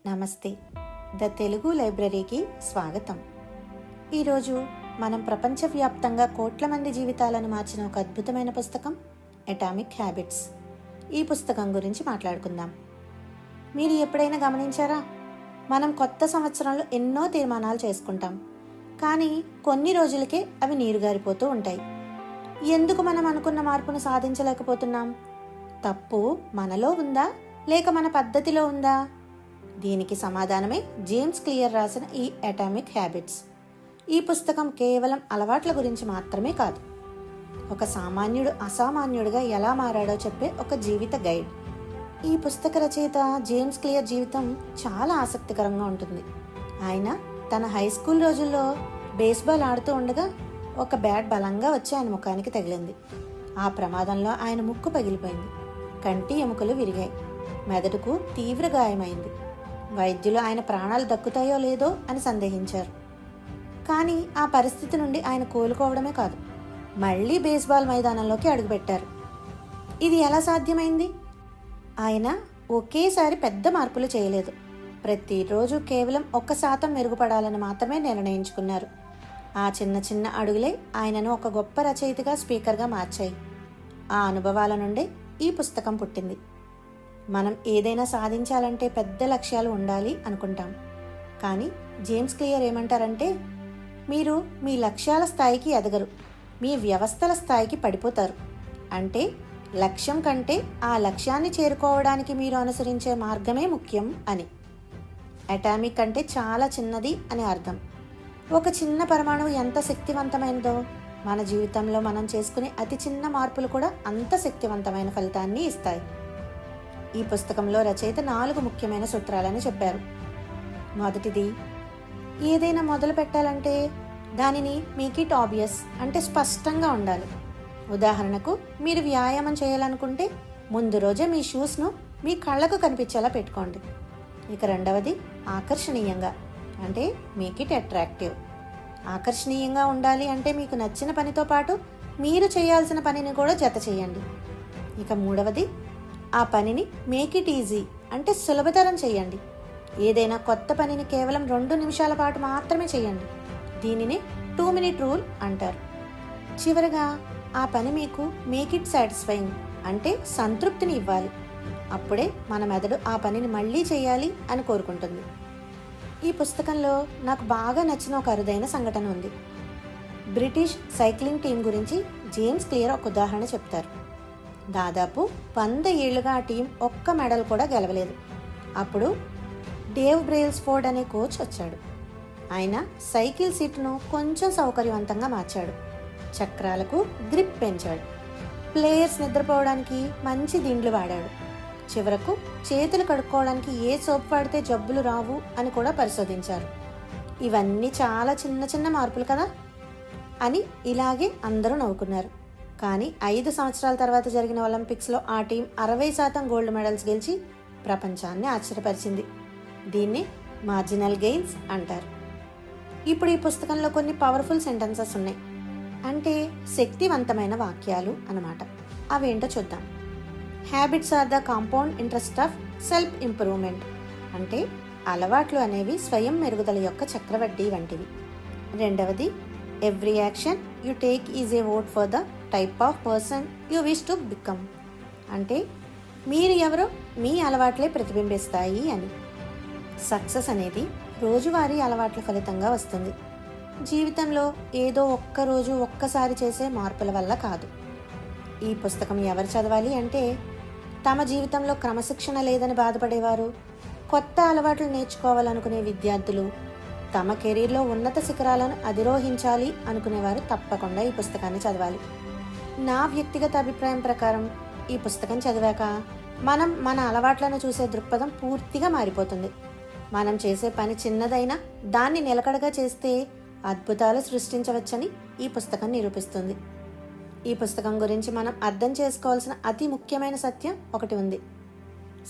నమస్తే. ద తెలుగు లైబ్రరీకి స్వాగతం. ఈరోజు మనం ప్రపంచవ్యాప్తంగా కోట్ల మంది జీవితాలను మార్చిన ఒక అద్భుతమైన పుస్తకం అటామిక్ హ్యాబిట్స్. ఈ పుస్తకం గురించి మాట్లాడుకుందాం. మీరు ఎప్పుడైనా గమనించారా? మనం కొత్త సంవత్సరంలో ఎన్నో తీర్మానాలు చేసుకుంటాం, కానీ కొన్ని రోజులకే అవి నీరుగారిపోతూ ఉంటాయి. ఎందుకు మనం అనుకున్న మార్పును సాధించలేకపోతున్నాం? తప్పు మనలో ఉందా, లేక మన పద్ధతిలో ఉందా? దీనికి సమాధానమే జేమ్స్ క్లియర్ రాసిన ఈ అటామిక్ హ్యాబిట్స్. ఈ పుస్తకం కేవలం అలవాట్ల గురించి మాత్రమే కాదు, ఒక సామాన్యుడు అసామాన్యుడిగా ఎలా మారాడో చెప్పే ఒక జీవిత గైడ్. ఈ పుస్తక రచయిత జేమ్స్ క్లియర్ జీవితం చాలా ఆసక్తికరంగా ఉంటుంది. ఆయన తన హై స్కూల్ రోజుల్లో బేస్బాల్ ఆడుతూ ఉండగా ఒక బ్యాట్ బలంగా వచ్చి ఆయన ముఖానికి తగిలింది. ఆ ప్రమాదంలో ఆయన ముక్కు పగిలిపోయింది, కంటి ఎముకలు విరిగాయి, మెదడుకు తీవ్ర గాయమైంది. వైద్యులు ఆయన ప్రాణాలు దక్కుతాయో లేదో అని సందేహించారు. కానీ ఆ పరిస్థితి నుండి ఆయన కోలుకోవడమే కాదు, మళ్లీ బేస్బాల్ మైదానంలోకి అడుగుపెట్టారు. ఇది ఎలా సాధ్యమైంది? ఆయన ఒకేసారి పెద్ద మార్పులు చేయలేదు. ప్రతిరోజు కేవలం 1% మెరుగుపడాలని మాత్రమే నిర్ణయించుకున్నారు. ఆ చిన్న చిన్న అడుగులే ఆయనను ఒక గొప్ప రచయితగా, స్పీకర్గా మార్చాయి. ఆ అనుభవాల నుండే ఈ పుస్తకం పుట్టింది. మనం ఏదైనా సాధించాలంటే పెద్ద లక్ష్యాలు ఉండాలి అనుకుంటాం, కానీ జేమ్స్ క్లియర్ ఏమంటారంటే, మీరు మీ లక్ష్యాల స్థాయికి ఎదగరు, మీ వ్యవస్థల స్థాయికి పడిపోతారు. అంటే లక్ష్యం కంటే ఆ లక్ష్యాన్ని చేరుకోవడానికి మీరు అనుసరించే మార్గమే ముఖ్యం అని. అటామిక్ అంటే చాలా చిన్నది అని అర్థం. ఒక చిన్న పరమాణువు ఎంత శక్తివంతమైనదో, మన జీవితంలో మనం చేసుకునే అతి చిన్న మార్పులు కూడా అంత శక్తివంతమైన ఫలితాన్ని ఇస్తాయి. ఈ పుస్తకంలో రచయిత 4 ముఖ్యమైన సూత్రాలను చెప్పారు. మొదటిది, ఏదైనా మొదలు పెట్టాలంటే దానిని మేక్ ఇట్ ఆబ్వియస్, అంటే స్పష్టంగా ఉండాలి. ఉదాహరణకు, మీరు వ్యాయామం చేయాలనుకుంటే ముందు రోజే మీ షూస్ను మీ కళ్ళకు కనిపించేలా పెట్టుకోండి. ఇక రెండవది, ఆకర్షణీయంగా, అంటే మేక్ ఇట్ అట్రాక్టివ్. ఆకర్షణీయంగా ఉండాలి అంటే మీకు నచ్చిన పనితో పాటు మీరు చేయాల్సిన పనిని కూడా జత చేయండి. ఇక మూడవది, ఆ పనిని మేక్ ఇట్ ఈజీ, అంటే సులభతరం చేయండి. ఏదైనా కొత్త పనిని కేవలం 2 నిమిషాల పాటు మాత్రమే చేయండి. దీనిని 2 minute రూల్ అంటారు. చివరగా, ఆ పని మీకు మేక్ ఇట్ సాటిస్ఫైయింగ్, అంటే సంతృప్తిని ఇవ్వాలి. అప్పుడే మన మెదడు ఆ పనిని మళ్ళీ చేయాలి అని కోరుకుంటుంది. ఈ పుస్తకంలో నాకు బాగా నచ్చిన ఒక అరుదైన సంఘటన ఉంది. బ్రిటిష్ సైక్లింగ్ టీం గురించి జేమ్స్ క్లియర్ ఒక ఉదాహరణ చెప్తారు. దాదాపు 100 ఏళ్లుగా ఆ టీం ఒక్క మెడల్ కూడా గెలవలేదు. అప్పుడు డేవ్ బ్రెయిల్స్ఫోర్డ్ అనే కోచ్ వచ్చాడు. ఆయన సైకిల్ సీటును కొంచెం సౌకర్యవంతంగా మార్చాడు, చక్రాలకు గ్రిప్ పెంచాడు, ప్లేయర్స్ నిద్రపోవడానికి మంచి దిండ్లు వాడాడు, చివరకు చేతులు కడుక్కోవడానికి ఏ సోప్ వాడితే జబ్బులు రావు అని కూడా పరిశోధించారు. ఇవన్నీ చాలా చిన్న చిన్న మార్పులు కదా అని ఇలాగే అందరూ నవ్వుకున్నారు. కానీ 5 సంవత్సరాల తర్వాత జరిగిన ఒలింపిక్స్లో ఆ టీం 60% గోల్డ్ మెడల్స్ గెలిచి ప్రపంచాన్ని ఆశ్చర్యపరిచింది. దీన్ని మార్జినల్ గెయిన్స్ అంటారు. ఇప్పుడు ఈ పుస్తకంలో కొన్ని పవర్ఫుల్ సెంటెన్సెస్ ఉన్నాయి, అంటే శక్తివంతమైన వాక్యాలు అన్నమాట. అవేంటో చూద్దాం. Habits are the compound interest of self improvement, అంటే అలవాట్లు అనేవి స్వయం మెరుగుదల యొక్క చక్రవడ్డీ వంటివి. రెండవది, every action you take is a vote for the type of person you wish to become, అంటే మీరు ఎవరో మీ అలవాట్లే ప్రతిబింబిస్తాయి అని. సక్సెస్ అనేది రోజువారీ అలవాట్ల ఫలితంగా వస్తుంది, జీవితంలో ఏదో ఒక్కరోజు ఒక్కసారి చేసే మార్పుల వల్ల కాదు. ఈ పుస్తకం ఎవరు చదవాలి అంటే, తమ జీవితంలో క్రమశిక్షణ లేదని బాధపడేవారు, కొత్త అలవాట్లు నేర్చుకోవాలనుకునే విద్యార్థులు, తమ కెరీర్లో ఉన్నత శిఖరాలను అధిరోహించాలి అనుకునేవారు తప్పకుండా ఈ పుస్తకాన్ని చదవాలి. నా వ్యక్తిగత అభిప్రాయం ప్రకారం ఈ పుస్తకం చదివాక మనం మన అలవాట్లను చూసే దృక్పథం పూర్తిగా మారిపోతుంది. మనం చేసే పని చిన్నదైనా దాన్ని నిలకడగా చేస్తే అద్భుతాలు సృష్టించవచ్చని ఈ పుస్తకం నిరూపిస్తుంది. ఈ పుస్తకం గురించి మనం అర్థం చేసుకోవాల్సిన అతి ముఖ్యమైన సత్యం ఒకటి ఉంది.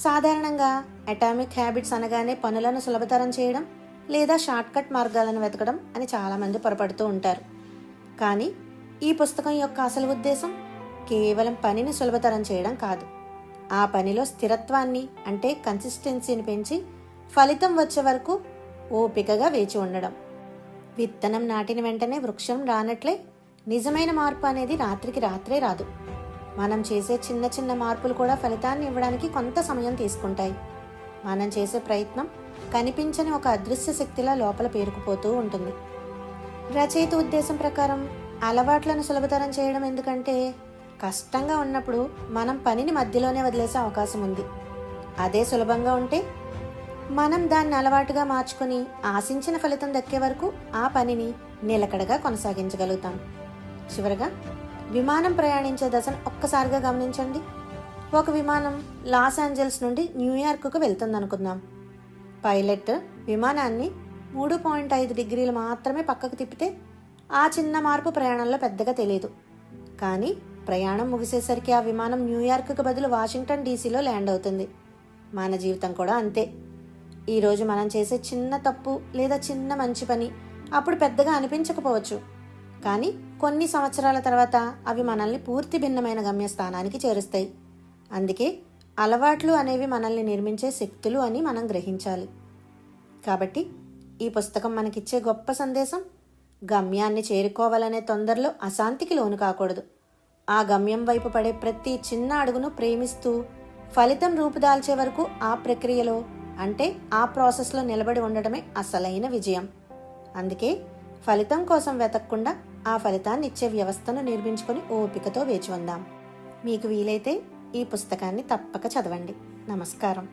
సాధారణంగా అటామిక్ హ్యాబిట్స్ అనగానే పనులను సులభతరం చేయడం లేదా షార్ట్కట్ మార్గాలను వెతకడం అని చాలామంది పొరపడుతూ ఉంటారు. కానీ ఈ పుస్తకం యొక్క అసలు ఉద్దేశం కేవలం పనిని సులభతరం చేయడం కాదు, ఆ పనిలో స్థిరత్వాన్ని, అంటే కన్సిస్టెన్సీని పెంచి ఫలితం వచ్చే వరకు ఓపికగా వేచి ఉండడం. విత్తనం నాటిన వెంటనే వృక్షం రానట్లే నిజమైన మార్పు అనేది రాత్రికి రాత్రే రాదు. మనం చేసే చిన్న చిన్న మార్పులు కూడా ఫలితాన్ని ఇవ్వడానికి కొంత సమయం తీసుకుంటాయి. మనం చేసే ప్రయత్నం కనిపించని ఒక అదృశ్య శక్తిలా లోపల పేరుకుపోతూ ఉంటుంది. రచయిత ఉద్దేశం ప్రకారం అలవాట్లను సులభతరం చేయడం ఎందుకంటే కష్టంగా ఉన్నప్పుడు మనం పనిని మధ్యలోనే వదిలేసే అవకాశం ఉంది. అదే సులభంగా ఉంటే మనం దాన్ని అలవాటుగా మార్చుకొని ఆశించిన ఫలితం దక్కే వరకు ఆ పనిని నిలకడగా కొనసాగించగలుగుతాం. చివరగా విమానం ప్రయాణించే దశను ఒక్కసారిగా గమనించండి. ఒక విమానం లాస్ ఏంజల్స్ నుండి న్యూయార్క్కు వెళ్తుందనుకుందాం. పైలట్ విమానాన్ని 3.5 డిగ్రీలు మాత్రమే పక్కకు తిప్పితే ఆ చిన్న మార్పు ప్రయాణంలో పెద్దగా తెలియదు. కానీ ప్రయాణం ముగిసేసరికి ఆ విమానం న్యూయార్క్కు బదులు వాషింగ్టన్ డీసీలో ల్యాండ్ అవుతుంది. మన జీవితం కూడా అంతే. ఈరోజు మనం చేసే చిన్న తప్పు లేదా చిన్న మంచి పని అప్పుడు పెద్దగా అనిపించకపోవచ్చు, కానీ కొన్ని సంవత్సరాల తర్వాత అవి మనల్ని పూర్తి భిన్నమైన గమ్యస్థానానికి చేరుస్తాయి. అందుకే అలవాట్లు అనేవి మనల్ని నిర్మించే శక్తులు అని మనం గ్రహించాలి. కాబట్టి ఈ పుస్తకం మనకిచ్చే గొప్ప సందేశం, గమ్యాన్ని చేరుకోవాలనే తొందరలో అశాంతికి లోను కాకూడదు. ఆ గమ్యం వైపు పడే ప్రతి చిన్న అడుగును ప్రేమిస్తూ ఫలితం రూపుదాల్చే వరకు ఆ ప్రక్రియలో, అంటే ఆ ప్రాసెస్లో నిలబడి ఉండటమే అసలైన విజయం. అందుకే ఫలితం కోసం వెతకకుండా ఆ ఫలితాన్ని ఇచ్చే వ్యవస్థను నిర్మించుకొని ఓపికతో వేచి ఉందాం. మీకు వీలైతే ఈ పుస్తకాన్ని తప్పక చదవండి. నమస్కారం.